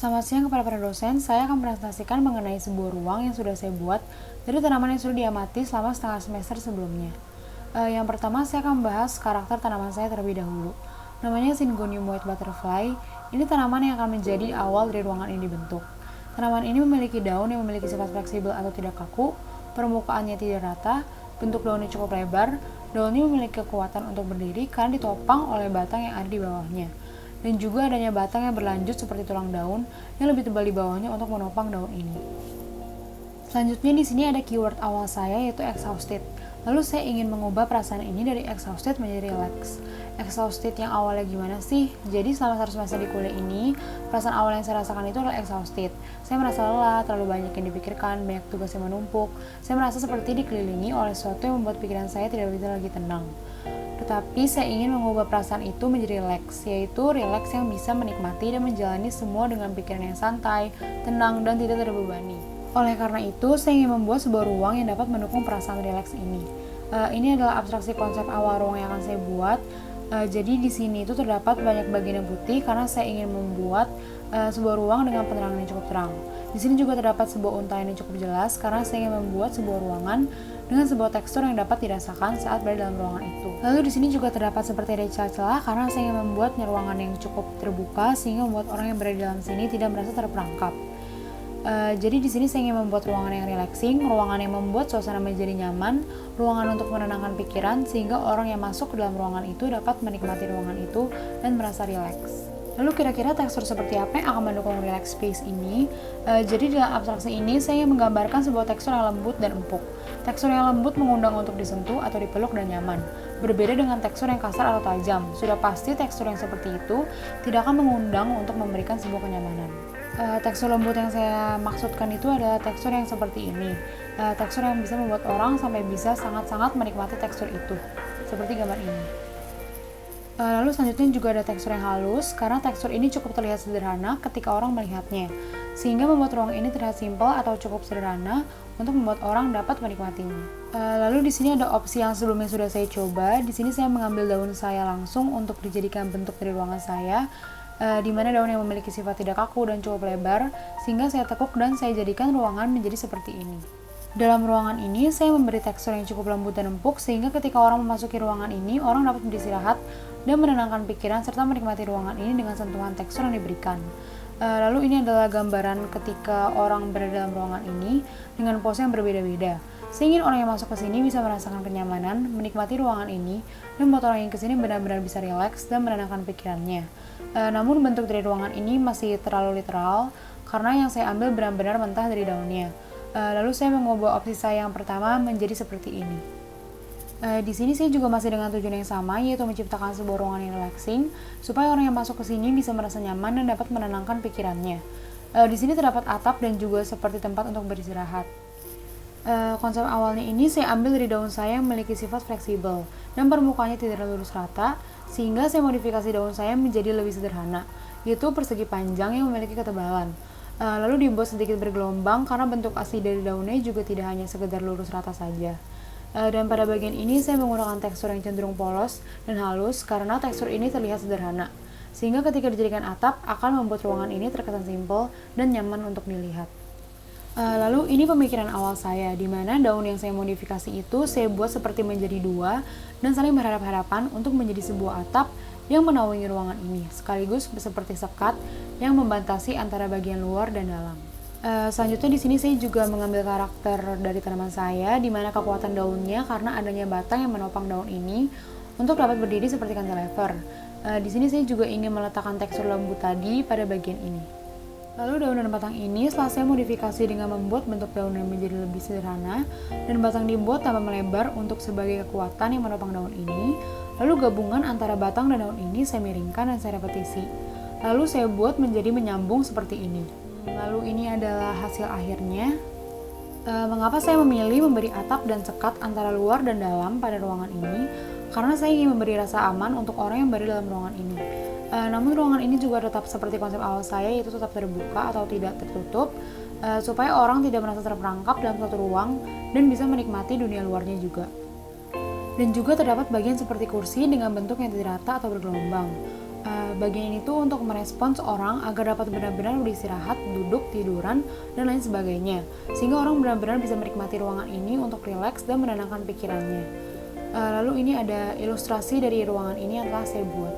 Selamat siang kepada para dosen, saya akan presentasikan mengenai sebuah ruang yang sudah saya buat dari tanaman yang sudah diamati selama setengah semester sebelumnya. Yang pertama, saya akan membahas karakter tanaman saya terlebih dahulu. Namanya Syngonium white butterfly. Ini tanaman yang akan menjadi awal dari ruangan ini dibentuk. Tanaman ini memiliki daun yang memiliki sifat fleksibel atau tidak kaku, permukaannya tidak rata, bentuk daunnya cukup lebar, daunnya memiliki kekuatan untuk berdiri karena ditopang oleh batang yang ada di bawahnya. Dan juga adanya batang yang berlanjut seperti tulang daun yang lebih tebal di bawahnya untuk menopang daun ini. Selanjutnya di sini ada keyword awal saya yaitu exhausted. Lalu saya ingin mengubah perasaan ini dari exhausted menjadi relax. Exhausted yang awalnya gimana sih? Jadi selama 1 semester di kuliah ini, perasaan awal yang saya rasakan itu adalah exhausted. Saya merasa lelah, terlalu banyak yang dipikirkan, banyak tugas yang menumpuk. Saya merasa seperti dikelilingi oleh sesuatu yang membuat pikiran saya tidak bisa lagi tenang. Tetapi saya ingin mengubah perasaan itu menjadi relax, yaitu relax yang bisa menikmati dan menjalani semua dengan pikiran yang santai, tenang, dan tidak terbebani. Oleh karena itu, saya ingin membuat sebuah ruang yang dapat mendukung perasaan relax ini. Ini adalah abstraksi konsep awal ruang yang akan saya buat. Jadi di sini itu terdapat banyak bagian yang putih karena saya ingin membuat sebuah ruang dengan penerangan yang cukup terang. Di sini juga terdapat sebuah untaian yang cukup jelas karena saya ingin membuat sebuah ruangan dengan sebuah tekstur yang dapat dirasakan saat berada dalam ruangan itu. Lalu di sini juga terdapat seperti ada celah-celah karena saya ingin membuat ruangan yang cukup terbuka sehingga membuat orang yang berada di dalam sini tidak merasa terperangkap. Jadi di sini saya ingin membuat ruangan yang relaxing, ruangan yang membuat suasana menjadi nyaman, ruangan untuk menenangkan pikiran sehingga orang yang masuk ke dalam ruangan itu dapat menikmati ruangan itu dan merasa rileks. Lalu kira-kira tekstur seperti apa yang akan mendukung relax space ini? Jadi dalam abstraksi ini saya ingin menggambarkan sebuah tekstur yang lembut dan empuk. Tekstur yang lembut mengundang untuk disentuh atau dipeluk dan nyaman. Berbeda dengan tekstur yang kasar atau tajam. Sudah pasti tekstur yang seperti itu tidak akan mengundang untuk memberikan sebuah kenyamanan. Tekstur lembut yang saya maksudkan itu adalah tekstur yang seperti ini. Tekstur yang bisa membuat orang sampai bisa sangat-sangat menikmati tekstur itu. Seperti gambar ini. Lalu selanjutnya juga ada tekstur yang halus, karena tekstur ini cukup terlihat sederhana ketika orang melihatnya, sehingga membuat ruang ini terlihat simpel atau cukup sederhana untuk membuat orang dapat menikmatinya. Lalu di sini ada opsi yang sebelumnya sudah saya coba. Di sini saya mengambil daun saya langsung untuk dijadikan bentuk dari ruangan saya, di mana daun yang memiliki sifat tidak kaku dan cukup lebar, sehingga saya tekuk dan saya jadikan ruangan menjadi seperti ini. Dalam ruangan ini, saya memberi tekstur yang cukup lembut dan empuk, sehingga ketika orang memasuki ruangan ini, orang dapat beristirahat dan menenangkan pikiran serta menikmati ruangan ini dengan sentuhan tekstur yang diberikan. Lalu ini adalah gambaran ketika orang berada dalam ruangan ini dengan pose yang berbeda-beda. Saya ingin orang yang masuk ke sini bisa merasakan kenyamanan, menikmati ruangan ini, dan membuat orang yang kesini benar-benar bisa rileks dan menenangkan pikirannya. Namun bentuk dari ruangan ini masih terlalu literal, karena yang saya ambil benar-benar mentah dari daunnya. Lalu saya mengubah opsi saya yang pertama menjadi seperti ini. Di sini saya juga masih dengan tujuan yang sama, yaitu menciptakan sebuah ruangan yang relaxing, supaya orang yang masuk ke sini bisa merasa nyaman dan dapat menenangkan pikirannya. Di sini terdapat atap dan juga seperti tempat untuk beristirahat. Konsep awalnya ini saya ambil dari daun saya yang memiliki sifat fleksibel dan permukaannya tidak lurus rata, sehingga saya modifikasi daun saya menjadi lebih sederhana, yaitu persegi panjang yang memiliki ketebalan. Lalu dibuat sedikit bergelombang karena bentuk asli dari daunnya juga tidak hanya sekedar lurus rata saja. Dan pada bagian ini saya menggunakan tekstur yang cenderung polos dan halus karena tekstur ini terlihat sederhana, sehingga ketika dijadikan atap akan membuat ruangan ini terkesan simpel dan nyaman untuk dilihat. Lalu ini pemikiran awal saya, di mana daun yang saya modifikasi itu saya buat seperti menjadi dua dan saling berhadap-hadapan untuk menjadi sebuah atap yang menaungi ruangan ini, sekaligus seperti sekat yang membatasi antara bagian luar dan dalam. Selanjutnya di sini saya juga mengambil karakter dari tanaman saya, di mana kekuatan daunnya karena adanya batang yang menopang daun ini untuk dapat berdiri seperti cantilever. Di sini saya juga ingin meletakkan tekstur lembut tadi pada bagian ini. Lalu daun dan batang ini setelah saya modifikasi dengan membuat bentuk daunnya menjadi lebih sederhana dan batang dibuat tambah melebar untuk sebagai kekuatan yang menopang daun ini. Lalu gabungan antara batang dan daun ini saya miringkan dan saya repetisi. Lalu saya buat menjadi menyambung seperti ini. Lalu ini adalah hasil akhirnya. Mengapa saya memilih memberi atap dan sekat antara luar dan dalam pada ruangan ini? Karena saya ingin memberi rasa aman untuk orang yang berada dalam ruangan ini. Namun ruangan ini juga tetap seperti konsep awal saya, yaitu tetap terbuka atau tidak tertutup, supaya orang tidak merasa terperangkap dalam satu ruang dan bisa menikmati dunia luarnya juga. Dan juga terdapat bagian seperti kursi dengan bentuk yang tidak rata atau bergelombang. Bagian ini tuh untuk merespons orang agar dapat benar-benar beristirahat, duduk, tiduran, dan lain sebagainya. Sehingga orang benar-benar bisa menikmati ruangan ini untuk rileks dan menenangkan pikirannya. Lalu ini ada ilustrasi dari ruangan ini yang telah saya buat.